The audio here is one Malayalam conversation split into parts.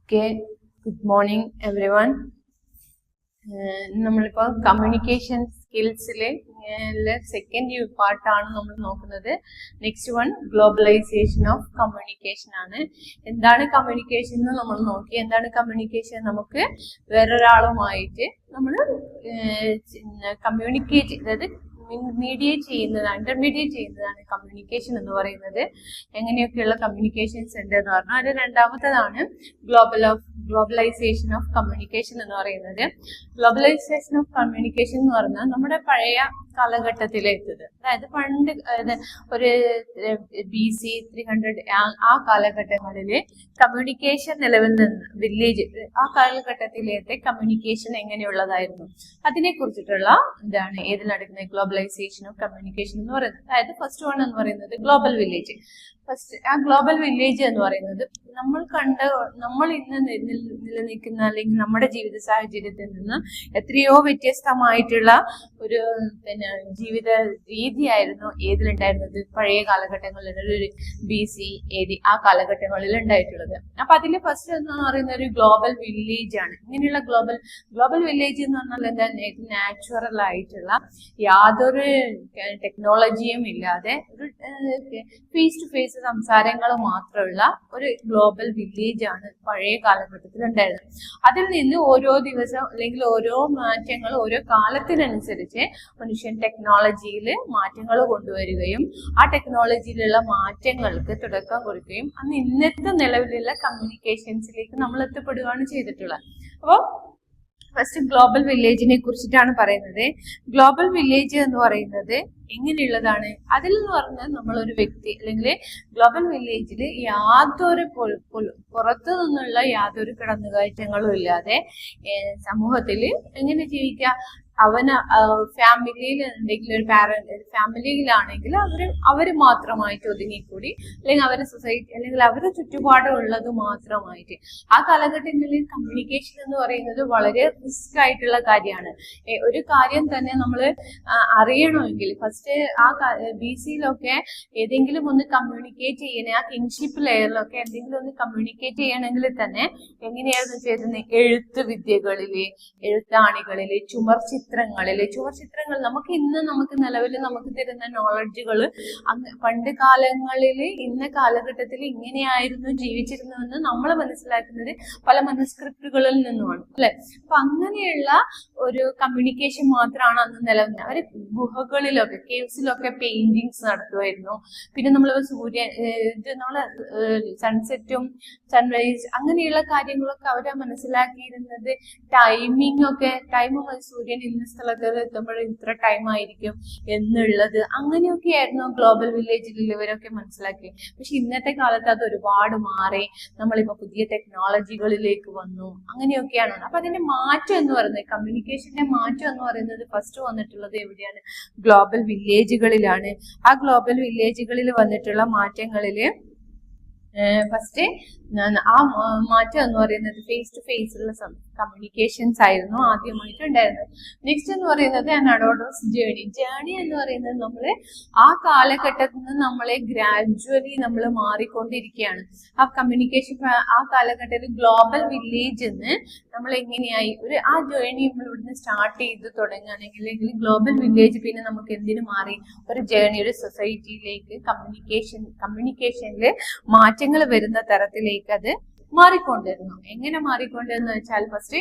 Okay, good morning everyone. നമ്മളിപ്പോൾ കമ്മ്യൂണിക്കേഷൻ സ്കിൽസിലെ സെക്കൻഡ് പാർട്ടാണ് നമ്മൾ നോക്കുന്നത്. Next one globalization of communication ആണ്. എന്താണ് കമ്മ്യൂണിക്കേഷൻ എന്ന് നമ്മൾ നോക്കി. എന്താണ് കമ്മ്യൂണിക്കേഷൻ? നമുക്ക് വേറൊരാളുമായിട്ട് നമ്മൾ കമ്മ്യൂണിക്കേറ്റ്, അതായത് മീഡിയേറ്റ് ചെയ്യുന്നതാണ്, ഇന്റർമീഡിയേറ്റ് ചെയ്യുന്നതാണ് കമ്മ്യൂണിക്കേഷൻ എന്ന് പറയുന്നത്. എങ്ങനെയൊക്കെയുള്ള കമ്മ്യൂണിക്കേഷൻസ് ഉണ്ട് എന്ന് പറഞ്ഞാൽ അതിൽ രണ്ടാമത്തേതാണ് ഗ്ലോബലൈസേഷൻ ഓഫ് കമ്മ്യൂണിക്കേഷൻ എന്ന് പറയുന്നത്. ഗ്ലോബലൈസേഷൻ ഓഫ് കമ്മ്യൂണിക്കേഷൻ എന്ന് പറഞ്ഞാൽ നമ്മുടെ പഴയ കാലഘട്ടത്തിലേക്കത്, അതായത് പണ്ട് ഒരു BC 300 ആ കാലഘട്ടങ്ങളിൽ കമ്മ്യൂണിക്കേഷൻ നിലവിൽ നിന്ന് വില്ലേജ്, ആ കാലഘട്ടത്തിലത്തെ കമ്മ്യൂണിക്കേഷൻ എങ്ങനെയുള്ളതായിരുന്നു അതിനെ കുറിച്ചിട്ടുള്ള ഇതാണ് ഏതിൽ നടക്കുന്ന ഗ്ലോബലൈസേഷൻ ഓഫ് കമ്മ്യൂണിക്കേഷൻ എന്ന് പറയുന്നത്. അതായത് ഫസ്റ്റ് വൺ എന്ന് പറയുന്നത് ഗ്ലോബൽ വില്ലേജ്. ആ ഗ്ലോബൽ വില്ലേജ് എന്ന് പറയുന്നത് നമ്മൾ ഇന്ന് നിലനിൽക്കുന്ന അല്ലെങ്കിൽ നമ്മുടെ ജീവിത സാഹചര്യത്തിൽ നിന്ന് എത്രയോ വ്യത്യസ്തമായിട്ടുള്ള ഒരു ജീവിത രീതിയായിരുന്നു ഏതിലുണ്ടായിരുന്നത്, പഴയ കാലഘട്ടങ്ങളിൽ, ഒരു BC AD ആ കാലഘട്ടങ്ങളിൽ ഉണ്ടായിട്ടുള്ളത്. അപ്പൊ അതില് ഫസ്റ്റ് എന്ന് പറയുന്ന ഒരു ഗ്ലോബൽ വില്ലേജ് ആണ്. ഇങ്ങനെയുള്ള ഗ്ലോബൽ വില്ലേജ് എന്ന് പറഞ്ഞാൽ എന്താ, നാച്ചുറൽ ആയിട്ടുള്ള യാതൊരു ടെക്നോളജിയും ഇല്ലാതെ ഒരു ഫേസ് ടു ഫേസ് സംസാരങ്ങൾ മാത്രമുള്ള ഒരു ഗ്ലോബൽ വില്ലേജ് ആണ് പഴയ കാലഘട്ടത്തിൽ ഉണ്ടായിരുന്നത്. അതിൽ നിന്ന് ഓരോ ദിവസം അല്ലെങ്കിൽ ഓരോ മാറ്റങ്ങൾ ഓരോ കാലത്തിനനുസരിച്ച് മനുഷ്യൻ ടെക്നോളജിയിൽ മാറ്റങ്ങൾ കൊണ്ടുവരികയും ആ ടെക്നോളജിയിലുള്ള മാറ്റങ്ങൾക്ക് തുടക്കം കുറിക്കുകയും അന്ന് ഇന്നത്തെ നിലവിലുള്ള കമ്മ്യൂണിക്കേഷൻസിലേക്ക് നമ്മൾ എത്തപ്പെടുകയാണ് ചെയ്തിട്ടുള്ളത്. അപ്പോൾ ഫസ്റ്റ് ഗ്ലോബൽ വില്ലേജിനെ കുറിച്ചിട്ടാണ് പറയുന്നത്. ഗ്ലോബൽ വില്ലേജ് എന്ന് പറയുന്നത് എങ്ങനെയുള്ളതാണ്? അതിൽ എന്ന് പറഞ്ഞാൽ നമ്മളൊരു വ്യക്തി അല്ലെങ്കിൽ ഗ്ലോബൽ വില്ലേജിൽ യാതൊരു പുറത്തു നിന്നുള്ള യാതൊരു കടന്നുകയറ്റങ്ങളും ഇല്ലാതെ സമൂഹത്തിൽ എങ്ങനെ ജീവിക്കുക, ഫാമിലിയിൽ എന്തെങ്കിലും ഒരു ഫാമിലിയിലാണെങ്കിൽ അവര് മാത്രമായിട്ട് ഒതുങ്ങിക്കൂടി, അല്ലെങ്കിൽ അവരുടെ സൊസൈറ്റി അല്ലെങ്കിൽ അവരുടെ ചുറ്റുപാടുള്ളത് മാത്രമായിട്ട്. ആ കാലഘട്ടങ്ങളിൽ കമ്മ്യൂണിക്കേഷൻ എന്ന് പറയുന്നത് വളരെ റിസ്ക് ആയിട്ടുള്ള കാര്യമാണ്. ഒരു കാര്യം തന്നെ നമ്മൾ അറിയണമെങ്കിൽ ഫസ്റ്റ് ആ BCയിലൊക്കെ ഏതെങ്കിലും ഒന്ന് കമ്മ്യൂണിക്കേറ്റ് ചെയ്യണേ, ആ കിൻഷിപ്പ് ലെയറിലൊക്കെ എന്തെങ്കിലും ഒന്ന് കമ്മ്യൂണിക്കേറ്റ് ചെയ്യണമെങ്കിൽ തന്നെ എങ്ങനെയായിരുന്നു ചെയ്തത്? എഴുത്ത് വിദ്യകളില്, എഴുത്താണികളില്, ചുമർ ചിത്രങ്ങൾ നമുക്ക് നിലവിൽ നമുക്ക് തരുന്ന നോളജുകൾ പണ്ട് കാലങ്ങളിൽ ഇന്ന കാലഘട്ടത്തിൽ ഇങ്ങനെയായിരുന്നു ജീവിച്ചിരുന്നതെന്ന് നമ്മൾ മനസ്സിലാക്കുന്നത് പല മനുസ്ക്രിപ്റ്റുകളിൽ നിന്നുമാണ്, അല്ലെ? അപ്പൊ അങ്ങനെയുള്ള ഒരു കമ്മ്യൂണിക്കേഷൻ മാത്രമാണ് അന്ന് നിലനിന്നത്. അവര് ഗുഹകളിലൊക്കെ, കേവ്സിലൊക്കെ പെയിന്റിങ്സ് നടത്തുമായിരുന്നു. പിന്നെ നമ്മൾ നമ്മള് സൺസെറ്റും സൺറൈസ് അങ്ങനെയുള്ള കാര്യങ്ങളൊക്കെ അവരെ മനസ്സിലാക്കിയിരുന്നത് ടൈം സൂര്യൻ ഇന്ന സ്ഥലത്ത് എത്തുമ്പോൾ ഇത്ര ടൈം ആയിരിക്കും എന്നുള്ളത്, അങ്ങനെയൊക്കെയായിരുന്നു ഗ്ലോബൽ വില്ലേജിൽ ഇവരൊക്കെ മനസ്സിലാക്കി. പക്ഷെ ഇന്നത്തെ കാലത്ത് അത് ഒരുപാട് മാറി, നമ്മളിപ്പോ പുതിയ ടെക്നോളജികളിലേക്ക് വന്നു, അങ്ങനെയൊക്കെയാണ്. അപ്പൊ അതിന്റെ മാറ്റം എന്ന് പറയുന്നത്, കമ്മ്യൂണിക്കേഷന്റെ മാറ്റം എന്ന് പറയുന്നത് ഫസ്റ്റ് വന്നിട്ടുള്ളത് എവിടെയാണ്? ഗ്ലോബൽ വില്ലേജുകളിലാണ്. ആ ഗ്ലോബൽ വില്ലേജുകളിൽ വന്നിട്ടുള്ള മാറ്റങ്ങളില് ഫസ്റ്റ് ആ മാറ്റം എന്ന് പറയുന്നത് ഫേസ് ടു ഫേസ് ഉള്ള കമ്മ്യൂണിക്കേഷൻസ് ആയിരുന്നു ആദ്യമായിട്ട് ഉണ്ടായിരുന്നത്. നെക്സ്റ്റ് എന്ന് പറയുന്നത് അഡോഡോസ് ജേണി എന്ന് പറയുന്നത് നമ്മള് ആ കാലഘട്ടത്തിൽ നിന്ന് നമ്മളെ ഗ്രാജുവലി നമ്മൾ മാറിക്കൊണ്ടിരിക്കുകയാണ്. ആ കമ്മ്യൂണിക്കേഷൻ ആ കാലഘട്ടത്തിൽ ഗ്ലോബൽ വില്ലേജ് നമ്മൾ എങ്ങനെയായി ആ ജേണി നമ്മൾ ഇവിടുന്ന് സ്റ്റാർട്ട് ചെയ്ത് തുടങ്ങുകയാണെങ്കിൽ, അല്ലെങ്കിൽ ഗ്ലോബൽ വില്ലേജ് പിന്നെ നമുക്ക് എന്തിനു മാറി? ഒരു ജേണി, ഒരു സൊസൈറ്റിയിലേക്ക് കമ്മ്യൂണിക്കേഷനിൽ മാറ്റങ്ങൾ വരുന്ന തരത്തിലേക്ക് അത് മാറിക്കൊണ്ടിരുന്നു. എങ്ങനെ മാറിക്കൊണ്ടിരുന്നു വെച്ചാൽ ഫസ്റ്റ്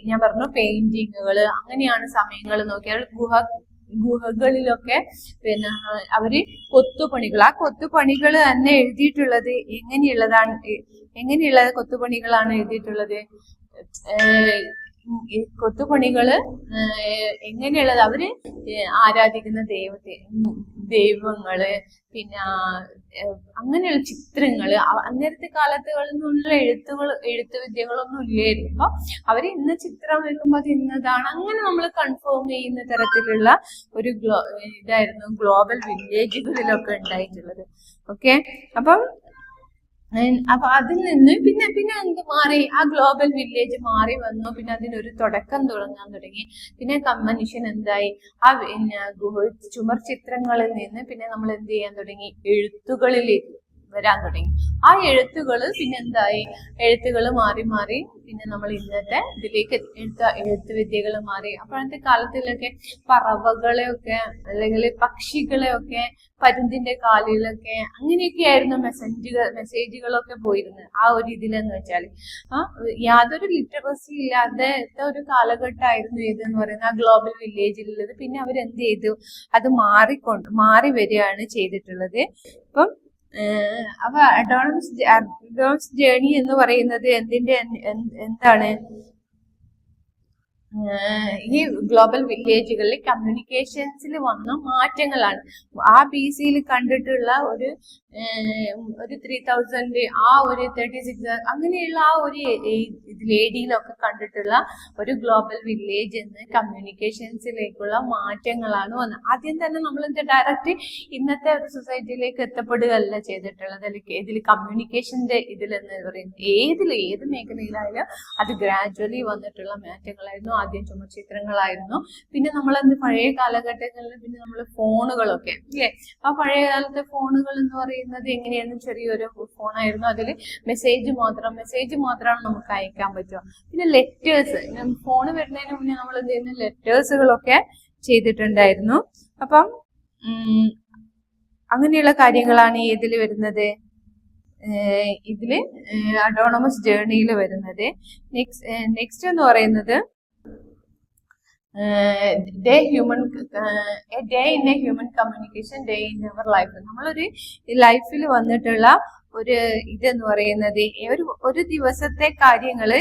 ഞാൻ പറഞ്ഞു പെയിന്റിങ്ങുകൾ, അങ്ങനെയാണ് സമയങ്ങൾ നോക്കിയാൽ ഗുഹകളിലൊക്കെ പിന്നെ അവര് കൊത്തുപണികൾ, ആ കൊത്തുപണികൾ തന്നെ എഴുതിയിട്ടുള്ളത് എങ്ങനെയുള്ള കൊത്തുപണികളാണ് എഴുതിയിട്ടുള്ളത്? കൊത്തുപണികള് എങ്ങനെയുള്ളത്? അവര് ആരാധിക്കുന്ന ദൈവങ്ങള്, പിന്നെ അങ്ങനെയുള്ള ചിത്രങ്ങള്. അന്നേരത്തെ കാലത്തുകളിൽ നിന്നുള്ള എഴുത്ത് വിദ്യകളൊന്നും ഇല്ലായിരുന്നു. അപ്പൊ അവര് ഇന്ന് ചിത്രം വെക്കുമ്പോൾ അത് ഇന്നതാണ്, അങ്ങനെ നമ്മൾ കൺഫേം ചെയ്യുന്ന തരത്തിലുള്ള ഒരു ഇതായിരുന്നു ഗ്ലോബൽ വില്ലേജുകളിലൊക്കെ ഉണ്ടായിട്ടുള്ളത്. ഓക്കെ, അപ്പൊ അതിൽ നിന്ന് പിന്നെ എന്ത് മാറി? ആ ഗ്ലോബൽ വില്ലേജ് മാറി വന്നു. പിന്നെ അതിനൊരു തുടക്കം തുടങ്ങാൻ തുടങ്ങി. പിന്നെ മനുഷ്യൻ എന്തായി? ആ ചുമർ ചിത്രങ്ങളിൽ നിന്ന് പിന്നെ നമ്മൾ എന്ത് ചെയ്യാൻ തുടങ്ങി? എഴുത്തുകളിലേക്ക് വരാൻ തുടങ്ങി. ആ എഴുത്തുകൾ പിന്നെ എന്തായി, എഴുത്തുകൾ മാറി മാറി പിന്നെ നമ്മൾ ഇന്നത്തെ ഇതിലേക്ക് എഴുത്ത് വിദ്യകൾ മാറി. അപ്പോഴത്തെ കാലത്തിലൊക്കെ പറവകളെയൊക്കെ അല്ലെങ്കിൽ പക്ഷികളെയൊക്കെ പരുന്തിന്റെ കാലിലൊക്കെ അങ്ങനെയൊക്കെ ആയിരുന്നു മെസ്സേജുകളൊക്കെ പോയിരുന്നത്. ആ ഒരു ഇതിലെന്ന് വെച്ചാൽ യാതൊരു ലിറ്ററസി ഇല്ലാതെ ഒരു കാലഘട്ടമായിരുന്നു ഇതെന്ന് പറയുന്നത് ആ ഗ്ലോബൽ വില്ലേജിലുള്ളത്. പിന്നെ അവരെന്ത് ചെയ്തു, അത് മാറി വരികയാണ് ചെയ്തിട്ടുള്ളത്. ഇപ്പം അപ്പൊ അഡോണമസ് ജേർണി എന്ന് പറയുന്നത് എന്താണ്, ഈ ഗ്ലോബൽ വില്ലേജുകളിൽ കമ്മ്യൂണിക്കേഷൻസിൽ വന്ന മാറ്റങ്ങളാണ്. ആ BC കണ്ടിട്ടുള്ള ഒരു 3000 ആ ഒരു 36 അങ്ങനെയുള്ള ആ ഒരു ലേഡിയിലൊക്കെ കണ്ടിട്ടുള്ള ഒരു ഗ്ലോബൽ വില്ലേജ് എന്ന് കമ്മ്യൂണിക്കേഷൻസിലേക്കുള്ള മാറ്റങ്ങളാണ് വന്നത്. ആദ്യം തന്നെ നമ്മൾ ഡയറക്റ്റ് ഇന്നത്തെ ഒരു സൊസൈറ്റിയിലേക്ക് എത്തപ്പെടുകയല്ല ചെയ്തിട്ടുള്ളത്. അല്ലെങ്കിൽ ഇതിൽ കമ്മ്യൂണിക്കേഷന്റെ ഇതിലെന്ന് പറയുന്നത് ഏത് മേഖലയിലായാലും അത് ഗ്രാജുവലി വന്നിട്ടുള്ള മാറ്റങ്ങളായിരുന്നു. ആദ്യം ചുമർചിത്രങ്ങളായിരുന്നു. പിന്നെ നമ്മളെന്ത് പഴയ കാലഘട്ടങ്ങളിൽ പിന്നെ നമ്മൾ ഫോണുകളൊക്കെ ഇല്ലേ, ആ പഴയ കാലത്തെ ഫോണുകൾ എന്ന് പറയുന്നത് എങ്ങനെയായിരുന്നു, ചെറിയൊരു ഫോണായിരുന്നു. അതിൽ മെസ്സേജ് മാത്രമാണ് നമുക്ക് അയക്കാൻ പറ്റുക. പിന്നെ ലെറ്റേഴ്സ്, ഫോൺ വരുന്നതിന് മുന്നേ നമ്മൾ എന്ത് ചെയ്യുന്ന ലെറ്റേഴ്സുകളൊക്കെ ചെയ്തിട്ടുണ്ടായിരുന്നു. അപ്പം അങ്ങനെയുള്ള കാര്യങ്ങളാണ് ഇതിൽ വരുന്നത്, ഇതില് അഡോണമസ് ജേർണിയിൽ വരുന്നത്. നെക്സ്റ്റ് എന്ന് പറയുന്നത് day in a human communication, day in our life. നമ്മളൊരു ലൈഫിൽ വന്നിട്ടുള്ള ഒരു ഇതെന്ന് പറയുന്നത് ഒരു ദിവസത്തെ കാര്യങ്ങള്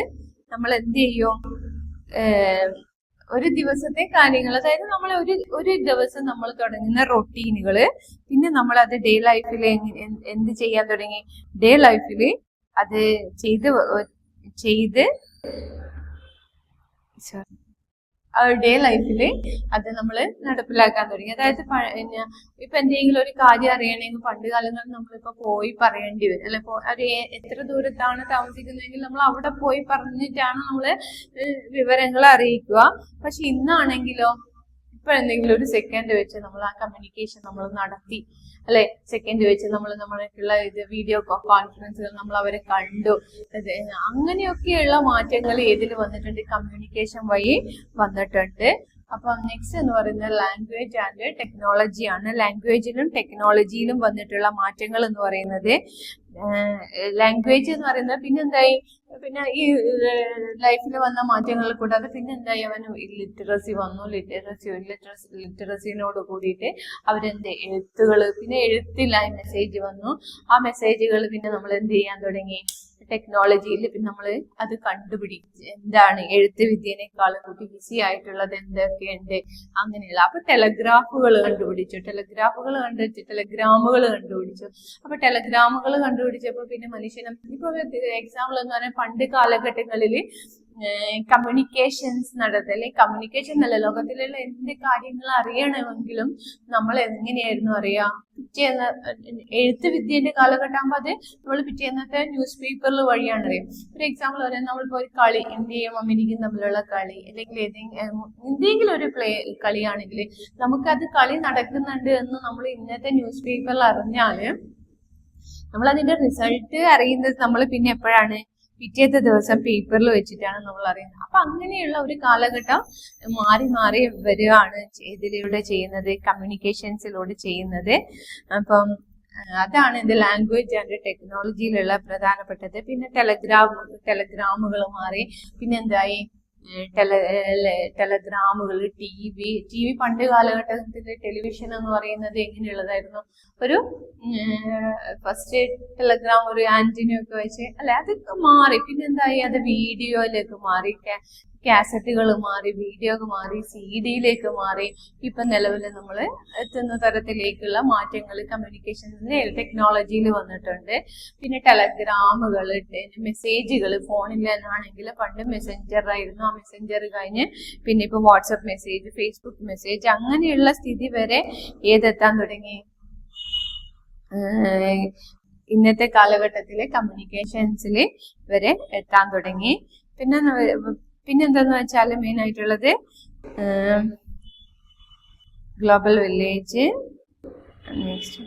നമ്മൾ എന്ത് ചെയ്യും, ഒരു ദിവസത്തെ കാര്യങ്ങൾ, അതായത് നമ്മൾ ഒരു ദിവസം നമ്മൾ തുടങ്ങുന്ന റൊട്ടീനുകള് പിന്നെ നമ്മൾ അത് ഡേ ലൈഫിൽ എന്ത് ചെയ്യാൻ തുടങ്ങി, ഡേ ലൈഫിൽ അത് ചെയ്ത് ഡേ ലൈഫില് അത് നമ്മൾ നടപ്പിലാക്കാൻ തുടങ്ങി. അതായത് ഇപ്പൊ എന്തെങ്കിലും ഒരു കാര്യം അറിയണമെങ്കിൽ പണ്ട് കാലങ്ങളിൽ നമ്മളിപ്പോ പോയി പറയേണ്ടി വരും അല്ലെ. ഒരു എത്ര ദൂരത്താണ് താമസിക്കുന്നതെങ്കിൽ നമ്മൾ അവിടെ പോയി പറഞ്ഞിട്ടാണ് നമ്മള് വിവരങ്ങൾ അറിയിക്കുക. പക്ഷെ ഇന്നാണെങ്കിലോ ഇപ്പൊ എന്തെങ്കിലും ഒരു സെക്കൻഡ് വെച്ച് നമ്മൾ ആ കമ്മ്യൂണിക്കേഷൻ നമ്മൾ നടത്തി അല്ലെ. സെക്കൻഡ് വെച്ച് നമ്മൾക്കുള്ള ഇത് വീഡിയോ കോൺഫറൻസുകൾ നമ്മൾ അവരെ കണ്ടു. അങ്ങനെയൊക്കെയുള്ള മാറ്റങ്ങൾ ഏതിൽ വന്നിട്ടുണ്ട്, കമ്മ്യൂണിക്കേഷൻ വഴി വന്നിട്ടുണ്ട്. അപ്പം നെക്സ്റ്റ് എന്ന് പറയുന്നത് ലാംഗ്വേജ് ആൻഡ് ടെക്നോളജി ആണ്. ലാംഗ്വേജിലും ടെക്നോളജിയിലും വന്നിട്ടുള്ള മാറ്റങ്ങൾ എന്ന് പറയുന്നത്, ലാംഗ്വേജ് എന്ന് പറയുന്നത് പിന്നെ ഈ ലൈഫിൽ വന്ന മാറ്റങ്ങൾ കൂടാതെ പിന്നെ എന്തായി, അവന് ലിറ്ററസി വന്നു. ലിറ്ററസിനോട് കൂടിയിട്ട് എഴുത്തുകൾ, പിന്നെ എഴുത്തിലായി മെസ്സേജ് വന്നു. ആ മെസ്സേജുകൾ പിന്നെ നമ്മൾ എന്ത് ചെയ്യാൻ തുടങ്ങി, ടെക്നോളജിയിൽ പിന്നെ നമ്മൾ അത് കണ്ടുപിടിച്ച് എന്താണ് എഴുത്ത് വിദ്യനേക്കാളും കൂടി ഈസി ആയിട്ടുള്ളത് എന്തൊക്കെയുണ്ട് അങ്ങനെയുള്ള. അപ്പൊ ടെലഗ്രാമുകൾ കണ്ടുപിടിച്ചു. അപ്പൊ ടെലഗ്രാമുകൾ കണ്ടുപിടിച്ചപ്പോ പിന്നെ മനുഷ്യനും ഇപ്പൊ എക്സാമ്പിൾ എന്ന് പറഞ്ഞാൽ പണ്ട് കാലഘട്ടങ്ങളിൽ കമ്മ്യൂണിക്കേഷൻസ് അല്ലെങ്കിൽ കമ്മ്യൂണിക്കേഷൻ എന്നല്ല, ലോകത്തിലുള്ള എന്ത് കാര്യങ്ങൾ അറിയണമെങ്കിലും നമ്മൾ എങ്ങനെയായിരുന്നു അറിയാ, പിറ്റേന്ന് എഴുത്ത് വിദ്യന്റെ കാലഘട്ടം ആകുമ്പോൾ അത് നമ്മൾ പിറ്റേന്നത്തെ ന്യൂസ് പേപ്പറിൽ വഴിയാണ് അറിയാം. ഒരു എക്സാമ്പിൾ പറയാം, നമ്മളിപ്പോ ഒരു കളി, ഇന്ത്യയും അമേരിക്കയും തമ്മിലുള്ള കളി അല്ലെങ്കിൽ എന്തെങ്കിലും ഒരു കളിയാണെങ്കിൽ നമുക്കത് കളി നടക്കുന്നുണ്ട് എന്ന് നമ്മൾ ഇന്നത്തെ ന്യൂസ് പേപ്പറിൽ അറിഞ്ഞാല് നമ്മൾ അതിന്റെ റിസൾട്ട് അറിയുന്നത് നമ്മൾ പിന്നെ എപ്പോഴാണ്, പിറ്റേത്തെ ദിവസം പേപ്പറിൽ വെച്ചിട്ടാണ് നമ്മൾ അറിയുന്നത്. അപ്പൊ അങ്ങനെയുള്ള ഒരു കാലഘട്ടം മാറി മാറി വരികയാണ് ഇതിലൂടെ ചെയ്യുന്നത്, കമ്മ്യൂണിക്കേഷൻസിലൂടെ ചെയ്യുന്നത്. അപ്പം അതാണ് ഇത് ലാംഗ്വേജ് ആൻഡ് ടെക്നോളജിയിലുള്ള പ്രധാനപ്പെട്ടത്. പിന്നെ ടെലഗ്രാമുകൾ മാറി. പിന്നെ എന്തായി, ടെലഗ്രാമുകൾ, ടി വി പണ്ട് കാലഘട്ടത്തിൽ ടെലിവിഷൻ എന്ന് പറയുന്നത് എങ്ങനെയുള്ളതായിരുന്നു, ഒരു ഫസ്റ്റ് ടെലഗ്രാം ഒരു ആന്റിനയൊക്കെ വെച്ച് അല്ലെ, അതൊക്കെ മാറി. പിന്നെ എന്തായി, അത് വീഡിയോയിലേക്ക് മാറി, കാസറ്റുകൾ മാറി, വീഡിയോ മാറി, CD-യിലേക്ക് മാറി. ഇപ്പൊ നിലവിൽ നമ്മൾ എത്തുന്ന തരത്തിലേക്കുള്ള മാറ്റങ്ങൾ കമ്മ്യൂണിക്കേഷൻസിന്റെ ടെക്നോളജിയിൽ വന്നിട്ടുണ്ട്. പിന്നെ ടെലഗ്രാമുകൾ, മെസ്സേജുകൾ, ഫോണിൽ ആണെങ്കിൽ പണ്ട് മെസ്സഞ്ചർ ആയിരുന്നു. ആ മെസ്സഞ്ചർ കഴിഞ്ഞ് പിന്നെ ഇപ്പൊ വാട്സപ്പ് മെസ്സേജ്, ഫേസ്ബുക്ക് മെസ്സേജ്, അങ്ങനെയുള്ള സ്ഥിതി വരെ ഏതെത്താൻ തുടങ്ങി, ഇന്നത്തെ കാലഘട്ടത്തിലെ കമ്മ്യൂണിക്കേഷൻസിൽ വരെ എത്താൻ തുടങ്ങി. പിന്നെന്താന്ന് വെച്ചാൽ മെയിൻ ആയിട്ടുള്ളത് ഗ്ലോബൽ വില്ലേജ്, നെക്സ്റ്റ്